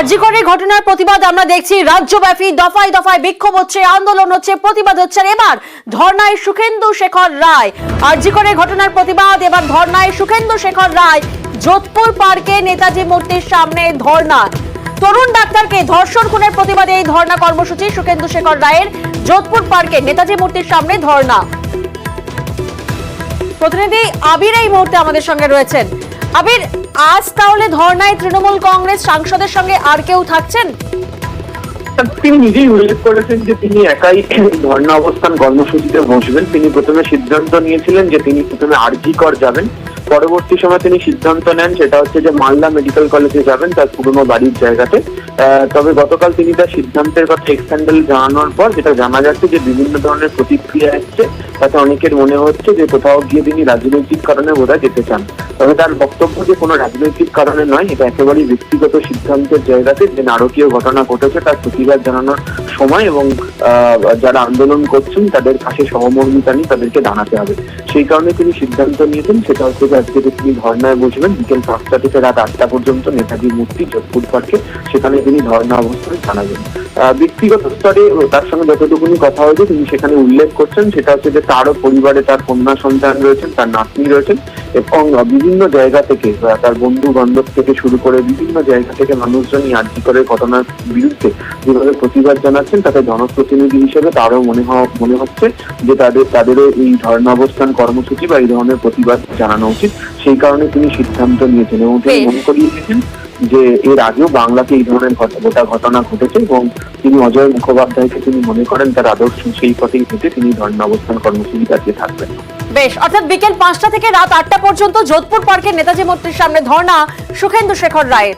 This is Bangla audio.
আরজিকর ঘটনার প্রতিবাদ আমরা দেখছি রাজ্যব্যাপী দফায় দফায় বিক্ষোভ হচ্ছে, আন্দোলন হচ্ছে, প্রতিবাদ হচ্ছে। এবার ধর্নায় সুখেন্দু শেখর রায়। আরজিকর ঘটনার প্রতিবাদ, এবার ধর্নায় সুখেন্দু শেখর রায়। যোধপুর পার্কে নেতাজি মূর্তির সামনে ধর্না। তরুণ ডাক্তারকে ধর্ষণ খুনের প্রতিবাদে এই ধর্না কর্মসূচি সুখেন্দু শেখর রায়ের। যোধপুর পার্কে নেতাজি মূর্তির সামনে ধর্না। প্রতিনিধি আবির এই মুহূর্তে আমাদের সঙ্গে রয়েছেন। আবির, আজ তাহলে ধর্নায় তৃণমূল কংগ্রেস সাংসদের সঙ্গে আর কেউ থাকছেন? তিনি নিজেই উল্লেখ করেছেন যে তিনি একাই ধর্ণা অবস্থান কর্মসূচিতে বসবেন। তিনি প্রথমে সিদ্ধান্ত নিয়েছিলেন যে তিনি প্রথমে আরজিকর যাবেন, পরবর্তী সময় তিনি সিদ্ধান্ত নেন সেটা হচ্ছে যে মালদা মেডিকেল কলেজে যাবেন, তার পুরনো বাড়ির জায়গাতে। তবে গতকাল তিনি তার সিদ্ধান্তের কথা এক্স হ্যান্ডেল জানানোর পর যেটা জানা যাচ্ছে যে বিভিন্ন ধরনের প্রতিক্রিয়া এসছে, তাতে অনেকের মনে হচ্ছে যে কোথাও গিয়ে তিনি রাজনৈতিক কারণে বোধহয় যেতে চান। তবে তার বক্তব্য যে কোনো রাজনৈতিক কারণে নয়, এটা একেবারেই ব্যক্তিগত সিদ্ধান্তের জায়গাতে যে নারকীয় ঘটনা ঘটেছে তার প্রতিবাদ জানানোর সময়, এবং যারা আন্দোলন করছেন তাদের পাশে সহমর্মিতা নিয়ে তাদেরকে জানাতে হবে। সেই কারণে তিনি সিদ্ধান্ত নিয়েছেন সেটা হচ্ছে যে আজকে তিনি ধর্নায় বসবেন বিকেল 5টা থেকে রাত 8টা পর্যন্ত নেতাজি মূর্তি যোধপুর পার্কে। সেখানে তিনি ধর্না অবস্থান জানাবেন। ব্যক্তিগত স্তরে তার সঙ্গে যতটুকুনি কথা হয়েছে তিনি সেখানে উল্লেখ করছেন সেটা হচ্ছে যে তারও পরিবারে তার কন্যা সন্তান রয়েছেন, তার নাতনি রয়েছেন, এবং বিভিন্ন জায়গা থেকে তার বন্ধু বান্ধব থেকে শুরু করে বিভিন্ন জায়গা থেকে মানুষজনই আরজিকরের ঘটনার বিরুদ্ধে যেভাবে প্রতিবাদ জানাচ্ছেন, তাতে জনপ্রতিনিধি হিসেবে তারও মনে হচ্ছে যে তাদেরও এই ধর্ণা অবস্থান কর্মসূচি বা এই ধরনের প্রতিবাদ জানানো উচিত। সেই কারণে তিনি সিদ্ধান্ত নিয়েছেন এবং তিনি মনে করিয়ে দিয়েছেন যে এর আগেও বাংলাতে এই ধরনের গোটা ঘটনা ঘটেছে, এবং তিনি অজয় মুখোপাধ্যায়কে তিনি মনে করেন তার আদর্শ সেই পথেই থেকে তিনি ধর্ণা অবস্থান কর্মসূচি চালিয়ে থাকবেন। বেশ, অর্থাৎ বিকেল 5টা থেকে রাত 8টা পর্যন্ত যোধপুর পার্কের নেতাজি মূর্তির সামনে ধর্ণা সুখেন্দু শেখর রায়ের।